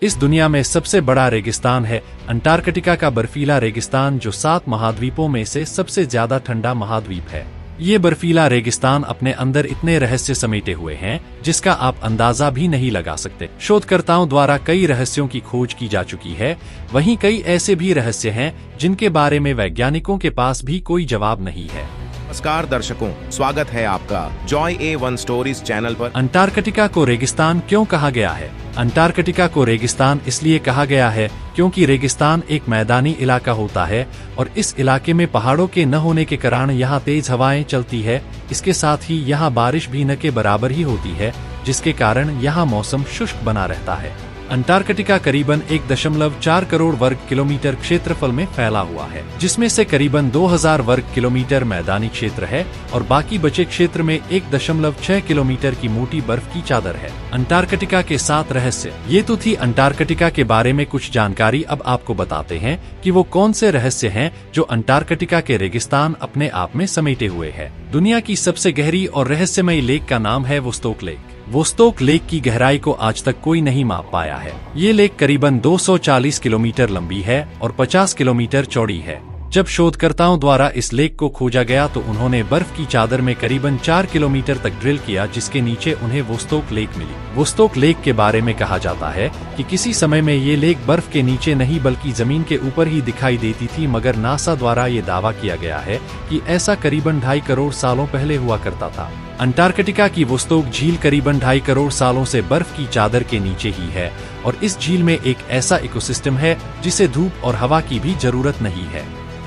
इस दुनिया में सबसे बड़ा रेगिस्तान है अंटार्कटिका का बर्फीला रेगिस्तान, जो 7 महाद्वीपों में से सबसे ज्यादा ठंडा महाद्वीप है। ये बर्फीला रेगिस्तान अपने अंदर इतने रहस्य समेटे हुए हैं जिसका आप अंदाजा भी नहीं लगा सकते। शोधकर्ताओं द्वारा कई रहस्यों की खोज की जा चुकी है, वहीं कई ऐसे भी रहस्य हैं जिनके बारे में वैज्ञानिकों के पास भी कोई जवाब नहीं है। नमस्कार दर्शकों, स्वागत है आपका जॉय A1 स्टोरीज चैनल पर। अंटार्कटिका को रेगिस्तान क्यों कहा गया है? अंटार्कटिका को रेगिस्तान इसलिए कहा गया है क्योंकि रेगिस्तान एक मैदानी इलाका होता है और इस इलाके में पहाड़ों के न होने के कारण यहाँ तेज हवाएं चलती है। इसके साथ ही यहाँ बारिश भी न के बराबर ही होती है, जिसके कारण यहाँ मौसम शुष्क बना रहता है। अंटार्कटिका करीबन 1.4 करोड़ वर्ग किलोमीटर क्षेत्रफल में फैला हुआ है, जिसमें से करीबन 2000 वर्ग किलोमीटर मैदानी क्षेत्र है और बाकी बचे क्षेत्र में 1.6 किलोमीटर की मोटी बर्फ की चादर है। अंटार्कटिका के 7 रहस्य। ये तो थी अंटार्कटिका के बारे में कुछ जानकारी। अब आपको बताते हैं कि वो कौन से रहस्य हैं जो अंटार्कटिका के रेगिस्तान अपने आप में समेटे हुए है। दुनिया की सबसे गहरी और रहस्यमयी लेक का नाम है वोस्टोक लेक। वोस्टोक लेक की गहराई को आज तक कोई नहीं माप पाया है। ये लेक करीबन 240 किलोमीटर लंबी है और 50 किलोमीटर चौड़ी है। जब शोधकर्ताओं द्वारा इस लेक को खोजा गया तो उन्होंने बर्फ की चादर में करीबन 4 किलोमीटर तक ड्रिल किया, जिसके नीचे उन्हें वोस्टोक लेक मिली। वोस्टोक लेक के बारे में कहा जाता है कि किसी समय में ये लेक बर्फ के नीचे नहीं बल्कि जमीन के ऊपर ही दिखाई देती थी, मगर नासा द्वारा ये दावा किया गया है कि ऐसा करीबन 2.5 करोड़ सालों पहले हुआ करता था। अंटार्कटिका की वोस्टोक झील करीबन 2.5 करोड़ सालों से बर्फ की चादर के नीचे ही है और इस झील में एक ऐसा इकोसिस्टम है जिसे धूप और हवा की भी जरूरत नहीं है।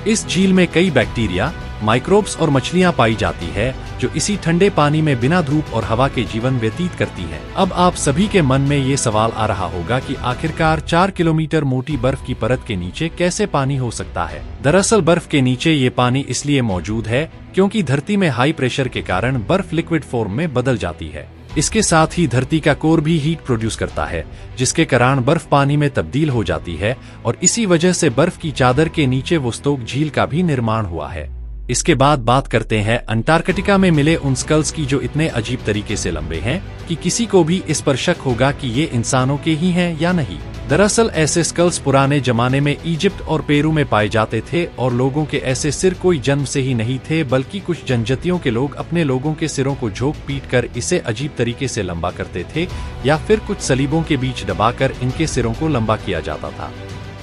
इस झील में कई बैक्टीरिया, माइक्रोब्स और मछलियां पाई जाती है जो इसी ठंडे पानी में बिना धूप और हवा के जीवन व्यतीत करती हैं। अब आप सभी के मन में ये सवाल आ रहा होगा कि आखिरकार 4 किलोमीटर मोटी बर्फ की परत के नीचे कैसे पानी हो सकता है? दरअसल बर्फ के नीचे ये पानी इसलिए मौजूद है क्योंकि धरती में हाई प्रेशर के कारण बर्फ लिक्विड फॉर्म में बदल जाती है। इसके साथ ही धरती का कोर भी हीट प्रोड्यूस करता है, जिसके कारण बर्फ पानी में तब्दील हो जाती है और इसी वजह से बर्फ की चादर के नीचे वोस्टोक झील का भी निर्माण हुआ है। इसके बाद बात करते हैं अंटार्कटिका में मिले उन स्कल्स की जो इतने अजीब तरीके से लंबे हैं कि किसी को भी इस पर शक होगा कि ये इंसानों के ही हैं या नहीं। दरअसल ऐसे स्कल्स पुराने जमाने में इजिप्ट और पेरू में पाए जाते थे और लोगों के ऐसे सिर कोई जन्म से ही नहीं थे, बल्कि कुछ जनजातियों के लोग अपने लोगों के सिरों को झोंक पीट कर इसे अजीब तरीके से लंबा करते थे या फिर कुछ सलीबों के बीच दबाकर इनके सिरों को लंबा किया जाता था।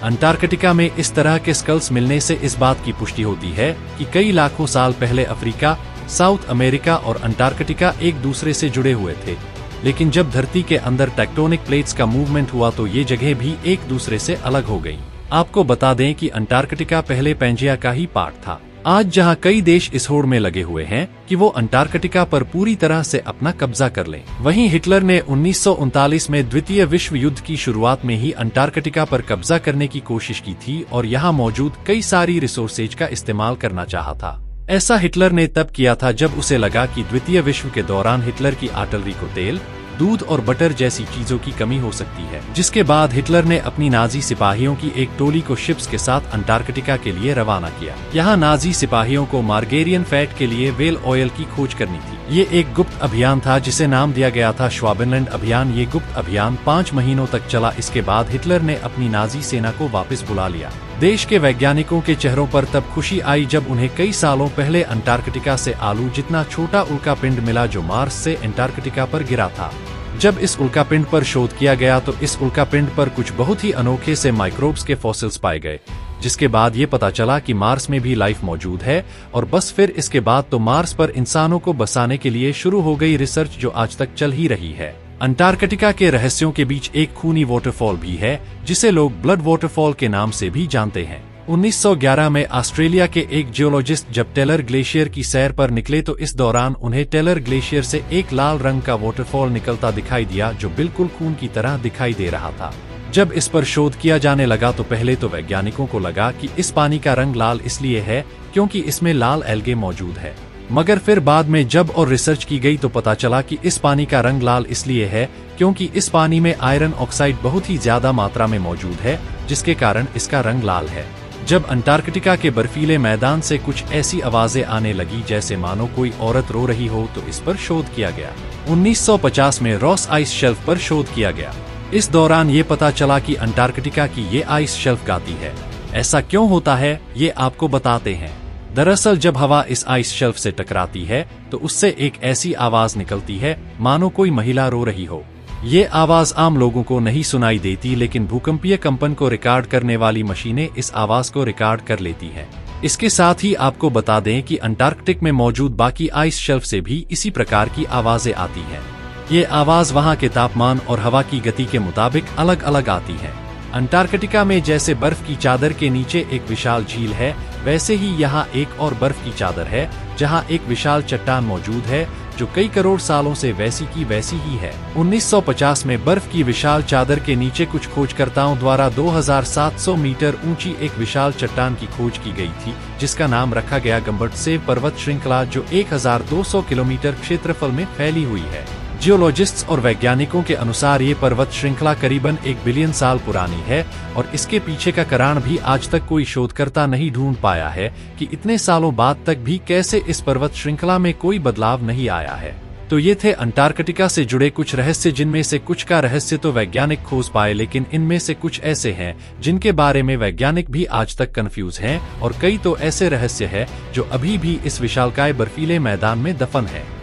अंटार्कटिका में इस तरह के स्कल्स मिलने से इस बात की पुष्टि होती है कि कई लाखों साल पहले अफ्रीका, साउथ अमेरिका और अंटार्कटिका एक दूसरे से जुड़े हुए थे, लेकिन जब धरती के अंदर टेक्टोनिक प्लेट्स का मूवमेंट हुआ तो ये जगह भी एक दूसरे से अलग हो गईं। आपको बता दें कि अंटार्कटिका पहले पेंजिया का ही पार्ट था। आज जहां कई देश इस होड़ में लगे हुए हैं कि वो अंटार्कटिका पर पूरी तरह से अपना कब्जा कर लें, वहीं हिटलर ने 1939 में द्वितीय विश्व युद्ध की शुरुआत में ही अंटार्कटिका पर कब्जा करने की कोशिश की थी और यहाँ मौजूद कई सारी रिसोर्सेज का इस्तेमाल करना चाहा था। ऐसा हिटलर ने तब किया था जब उसे लगा कि द्वितीय विश्व के दौरान हिटलर की आर्टिलरी को तेल, दूध और बटर जैसी चीजों की कमी हो सकती है, जिसके बाद हिटलर ने अपनी नाजी सिपाहियों की एक टोली को शिप्स के साथ अंटार्कटिका के लिए रवाना किया। यहाँ नाजी सिपाहियों को मार्गेरियन फैट के लिए व्हेल ऑयल की खोज करनी थी। ये एक गुप्त अभियान था जिसे नाम दिया गया था श्वाबेनलैंड अभियान। ये गुप्त अभियान 5 महीनों तक चला। इसके बाद हिटलर ने अपनी नाजी सेना को वापस बुला लिया। देश के वैज्ञानिकों के चेहरों पर तब खुशी आई जब उन्हें कई सालों पहले अंटार्कटिका से आलू जितना छोटा उल्कापिंड मिला जो मार्स से अंटार्कटिका पर गिरा था। जब इस उल्कापिंड पर शोध किया गया तो इस उल्कापिंड पर कुछ बहुत ही अनोखे से माइक्रोब्स के फॉसिल्स पाए गए, जिसके बाद ये पता चला कि मार्स में भी लाइफ मौजूद है और बस फिर इसके बाद तो मार्स पर इंसानों को बसाने के लिए शुरू हो गई रिसर्च जो आज तक चल ही रही है। अंटार्कटिका के रहस्यों के बीच एक खूनी वाटरफॉल भी है जिसे लोग ब्लड वाटरफॉल के नाम से भी जानते हैं। 1911 में ऑस्ट्रेलिया के एक जियोलॉजिस्ट जब टेलर ग्लेशियर की सैर पर निकले तो इस दौरान उन्हें टेलर ग्लेशियर से एक लाल रंग का वाटरफॉल निकलता दिखाई दिया जो बिल्कुल खून की तरह दिखाई दे रहा था। जब इस पर शोध किया जाने लगा तो पहले तो वैज्ञानिकों को लगा कि इस पानी का रंग लाल इसलिए है क्योंकि इसमें लाल एल्गे मौजूद है, मगर फिर बाद में जब और रिसर्च की गई तो पता चला कि इस पानी का रंग लाल इसलिए है क्योंकि इस पानी में आयरन ऑक्साइड बहुत ही ज्यादा मात्रा में मौजूद है, जिसके कारण इसका रंग लाल है। जब अंटार्कटिका के बर्फीले मैदान से कुछ ऐसी आवाजें आने लगी जैसे मानो कोई औरत रो रही हो तो इस पर शोध किया गया। 1950 में रॉस आइस शेल्फ पर शोध किया गया। इस दौरान ये पता चला कि अंटार्कटिका की ये आइस शेल्फ गाती है। ऐसा क्यों होता है, ये आपको बताते हैं। दरअसल जब हवा इस आइस शेल्फ से टकराती है तो उससे एक ऐसी आवाज निकलती है मानो कोई महिला रो रही हो। ये आवाज आम लोगों को नहीं सुनाई देती, लेकिन भूकंपीय कंपन को रिकॉर्ड करने वाली मशीनें इस आवाज को रिकॉर्ड कर लेती हैं। इसके साथ ही आपको बता दें कि अंटार्कटिक में मौजूद बाकी आइस शेल्फ से भी इसी प्रकार की आवाजें आती हैं। ये आवाज वहां के तापमान और हवा की गति के मुताबिक अलग अलग आती है। अंटार्कटिका में जैसे बर्फ की चादर के नीचे एक विशाल झील है, वैसे ही यहाँ एक और बर्फ की चादर है जहाँ एक विशाल चट्टान मौजूद है जो कई करोड़ सालों से वैसी की वैसी ही है। 1950 में बर्फ की विशाल चादर के नीचे कुछ खोजकर्ताओं द्वारा 2700 मीटर ऊंची एक विशाल चट्टान की खोज की गई थी, जिसका नाम रखा गया गम्बटसेव पर्वत श्रृंखला, जो 1200 किलोमीटर क्षेत्रफल में फैली हुई है। जियोलॉजिस्ट्स और वैज्ञानिकों के अनुसार ये पर्वत श्रृंखला करीबन 1 बिलियन साल पुरानी है और इसके पीछे का कारण भी आज तक कोई शोधकर्ता नहीं ढूंढ पाया है कि इतने सालों बाद तक भी कैसे इस पर्वत श्रृंखला में कोई बदलाव नहीं आया है। तो ये थे अंटार्कटिका से जुड़े कुछ रहस्य, जिनमें से कुछ का रहस्य तो वैज्ञानिक खोज पाए, लेकिन इनमें से कुछ ऐसे हैं जिनके बारे में वैज्ञानिक भी आज तक कंफ्यूज हैं, और कई तो ऐसे रहस्य हैं जो अभी भी इस विशालकाय बर्फीले मैदान में दफन है।